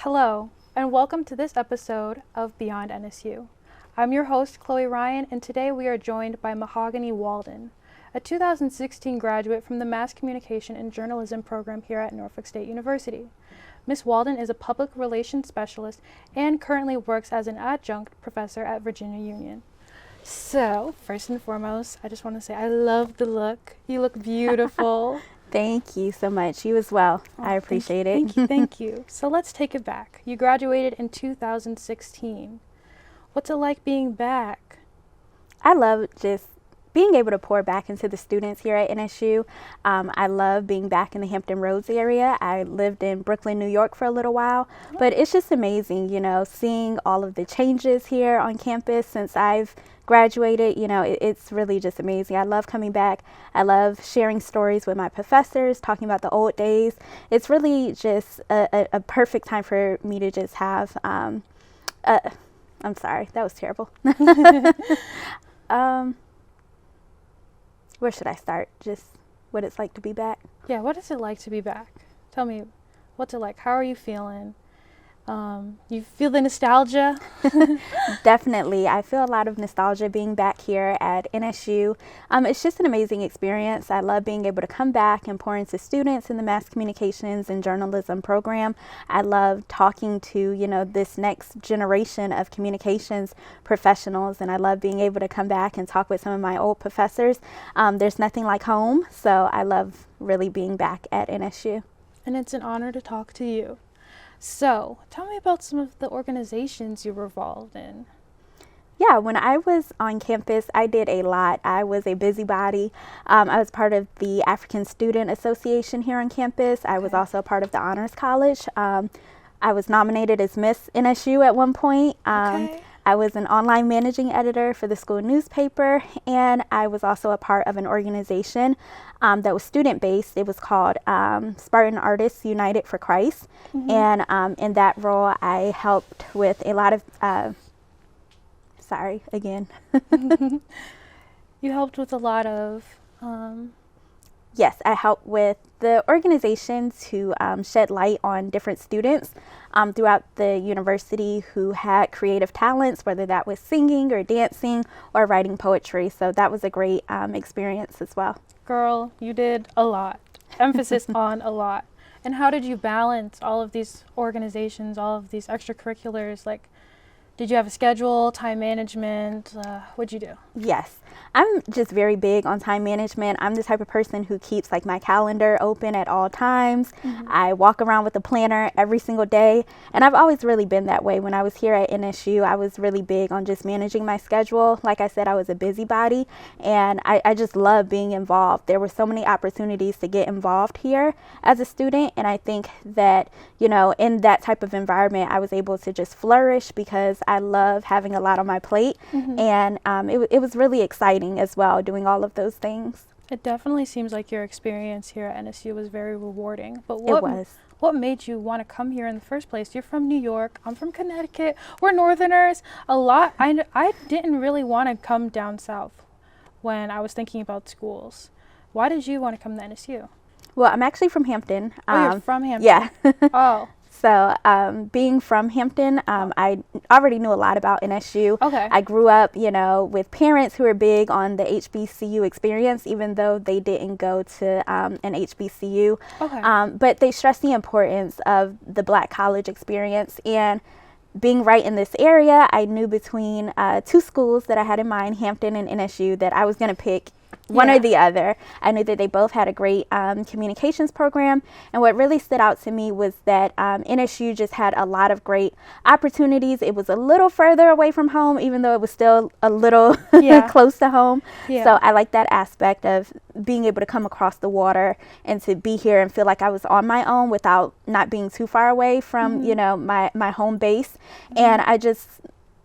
Hello, and welcome to this episode of Beyond NSU. I'm your host, Chloe Ryan, and today we are joined by Mahogany Waldon, a 2016 graduate from the Mass Communication and Journalism program here at Norfolk State University. Ms. Waldon is a public relations specialist and currently works as an adjunct professor at Virginia Union. So, first and foremost, I just want to say I love the look. You look beautiful. Thank you so much. You as well. I appreciate it. Thank you. Thank you. So let's take it back. You graduated in 2016. What's it like being back? I love just being able to pour back into the students here at NSU. I love being back in the Hampton Roads area. I lived in Brooklyn, New York for a little while, but it's just amazing, seeing all of the changes here on campus since I've graduated. It's really just amazing. I love coming back. I love sharing stories with my professors, talking about the old days. It's really just a perfect time for me to just have, I'm sorry, that was terrible. Where should I start? Just what it's like to be back? Yeah, what is it like to be back? Tell me, what's it like? How are you feeling? You feel the nostalgia? Definitely. I feel a lot of nostalgia being back here at NSU. It's just an amazing experience. I love being able to come back and pour into students in the Mass Communications and Journalism program. I love talking to, this next generation of communications professionals, and I love being able to come back and talk with some of my old professors. There's nothing like home, so I love really being back at NSU. And it's an honor to talk to you. So, tell me about some of the organizations you were involved in. Yeah, when I was on campus, I did a lot. I was a busybody. I was part of the African Student Association here on campus. I was also a part of the Honors College. I was nominated as Miss NSU at one point. I was an online managing editor for the school newspaper, and I was also a part of an organization that was student-based. It was called Spartan Artists United for Christ, and in that role, I helped with a lot of, sorry, again. You helped with a lot of... Yes, I helped with the organization to shed light on different students throughout the university who had creative talents, whether that was singing or dancing or writing poetry. So that was a great experience as well. Girl, you did a lot. Emphasis on a lot. And how did you balance all of these organizations, all of these extracurriculars? Like, did you have a schedule, time management? What'd you do? Yes, I'm just very big on time management. I'm the type of person who keeps my calendar open at all times. I walk around with a planner every single day, and I've always really been that way. When I was here at NSU, I was really big on just managing my schedule. Like I said, I was a busybody, and I just love being involved. There were so many opportunities to get involved here as a student, and I think that, in that type of environment, I was able to just flourish because I love having a lot on my plate, and it was really exciting as well, doing all of those things. It definitely seems like your experience here at NSU was very rewarding. But It was. What made you want to come here in the first place? You're from New York. I'm from Connecticut. We're Northerners. I didn't really want to come down south when I was thinking about schools. Why did you want to come to NSU? Well, I'm actually from Hampton. You're from Hampton? Yeah. Oh. So being from Hampton, I already knew a lot about NSU. Okay. I grew up, with parents who were big on the HBCU experience, even though they didn't go to an HBCU. Okay. But they stressed the importance of the Black college experience. And being right in this area, I knew between two schools that I had in mind, Hampton and NSU, that I was going to pick one or the other. I knew that they both had a great communications program, and what really stood out to me was that NSU just had a lot of great opportunities. It was a little further away from home, even though it was still a little close to home. So I like that aspect of being able to come across the water and to be here and feel like I was on my own without not being too far away from my home base. And I just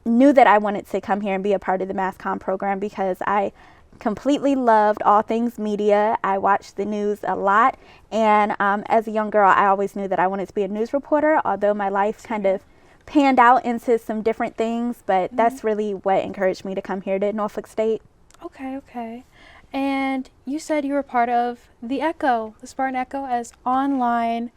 knew that I wanted to come here and be a part of the Mass Comm program because I completely loved all things media. I watched the news a lot, and as a young girl, I always knew that I wanted to be a news reporter, although my life kind of panned out into some different things, but that's really what encouraged me to come here to Norfolk State. Okay. And you said you were part of the Echo, the Spartan Echo, as online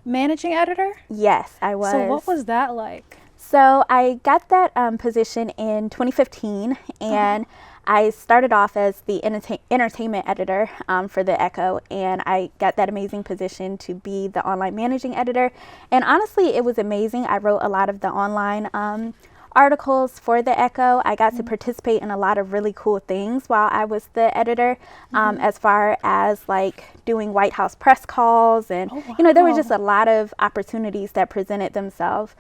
managing editor? Yes, I was. So what was that like? So I got that position in 2015, and I started off as the entertainment editor for the Echo, and I got that amazing position to be the online managing editor. And honestly, it was amazing. I wrote a lot of the online articles for the Echo. I got to participate in a lot of really cool things while I was the editor, as far as like doing White House press calls, and there were just a lot of opportunities that presented themselves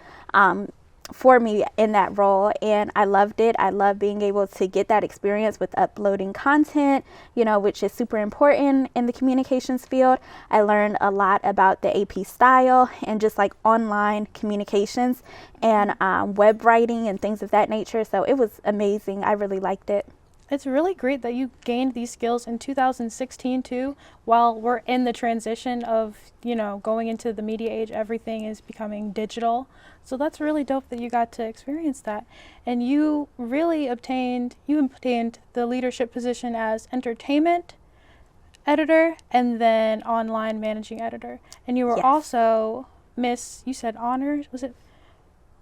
for me in that role, and I loved it. I love being able to get that experience with uploading content, which is super important in the communications field. I learned a lot about the AP style and just like online communications and web writing and things of that nature. So it was amazing. I really liked it. It's really great that you gained these skills in 2016 too, while we're in the transition of, going into the media age. Everything is becoming digital. So that's really dope that you got to experience that. And you really obtained the leadership position as entertainment editor and then online managing editor. And you were also you said honors, was it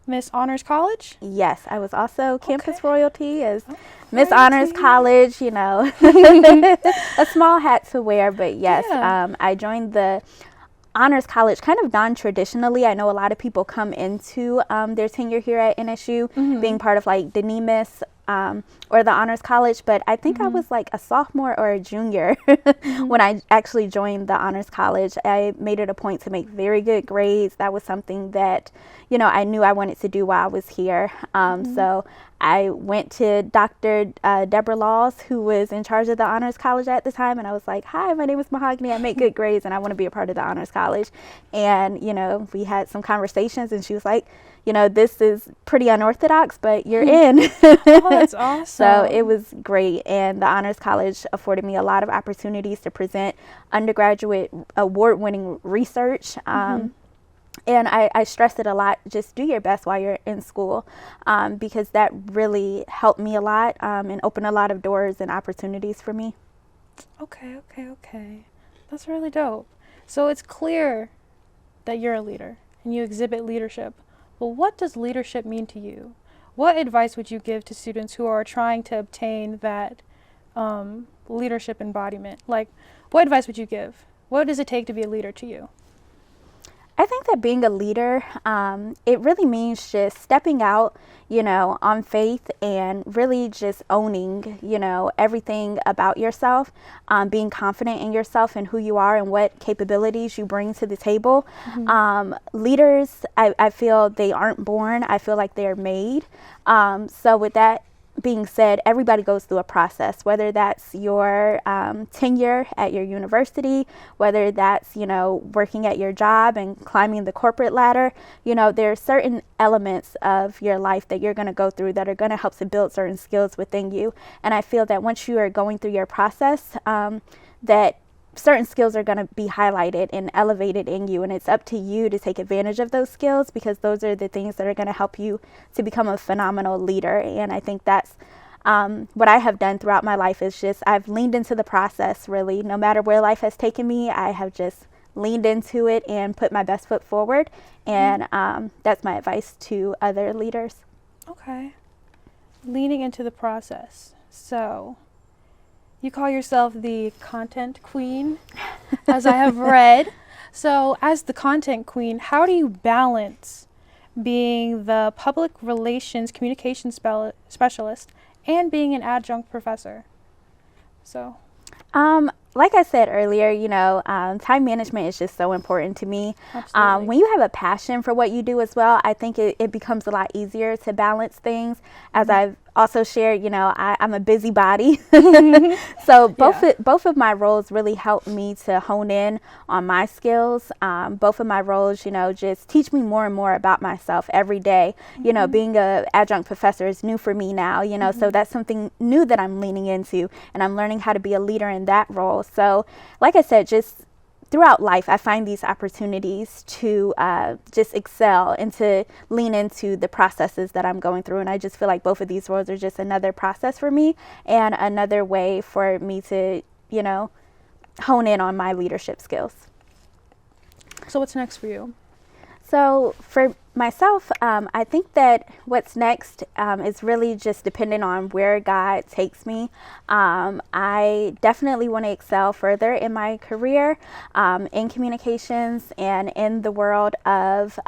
Miss Honors College? Yes, I was also campus royalty as Miss Honors College, a small hat to wear, but yes, I joined the Honors College kind of non-traditionally. I know a lot of people come into their tenure here at NSU being part of like the NEMIS or the Honors College, but I think I was like a sophomore or a junior when I actually joined the Honors College. I made it a point to make very good grades. That was something that, I knew I wanted to do while I was here. So I went to Dr. Deborah Laws, who was in charge of the Honors College at the time, and I was like, hi, my name is Mahogany. I make good grades and I want to be a part of the Honors College. And, we had some conversations, and she was like, this is pretty unorthodox, but you're in. Oh, that's awesome. So it was great. And the Honors College afforded me a lot of opportunities to present undergraduate award-winning research. And I stress it a lot, just do your best while you're in school, because that really helped me a lot and opened a lot of doors and opportunities for me. Okay. That's really dope. So it's clear that you're a leader and you exhibit leadership. But what does leadership mean to you? What advice would you give to students who are trying to obtain that leadership embodiment? Like, what advice would you give? What does it take to be a leader to you? I think that being a leader, it really means just stepping out, on faith and really just owning, everything about yourself, being confident in yourself and who you are and what capabilities you bring to the table. Leaders, I feel they aren't born. I feel like they're made. So with that being said, everybody goes through a process, whether that's your tenure at your university, whether that's, working at your job and climbing the corporate ladder. There are certain elements of your life that you're going to go through that are going to help to build certain skills within you. And I feel that once you are going through your process, that certain skills are going to be highlighted and elevated in you, and it's up to you to take advantage of those skills, because those are the things that are going to help you to become a phenomenal leader. And I think that's what I have done throughout my life, is just I've leaned into the process. Really, no matter where life has taken me, I have just leaned into it and put my best foot forward. And that's my advice to other leaders. Okay. Leaning into the process. So you call yourself the content queen, as I have read. So as the content queen, how do you balance being the public relations communication specialist and being an adjunct professor? So like I said earlier, time management is just so important to me. When you have a passion for what you do as well, I think it becomes a lot easier to balance things. As I've also shared, I'm a busybody. So both of my roles really help me to hone in on my skills. Both of my roles, just teach me more and more about myself every day. Being an adjunct professor is new for me now, so that's something new that I'm leaning into, and I'm learning how to be a leader in that role. So like I said, just throughout life, I find these opportunities to just excel and to lean into the processes that I'm going through. And I just feel like both of these roles are just another process for me and another way for me to, hone in on my leadership skills. So what's next for you? So for myself, I think that what's next is really just dependent on where God takes me. I definitely want to excel further in my career in communications and in the world of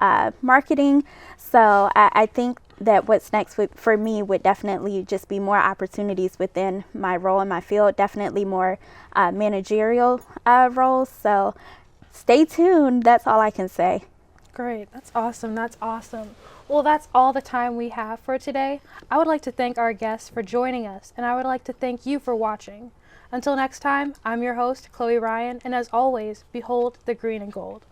marketing. So I think that what's next for me would definitely just be more opportunities within my role in my field, definitely more managerial roles. So stay tuned. That's all I can say. Great. That's awesome. That's awesome. Well, that's all the time we have for today. I would like to thank our guests for joining us, and I would like to thank you for watching. Until next time, I'm your host, Chloe Ryan, and as always, behold the green and gold.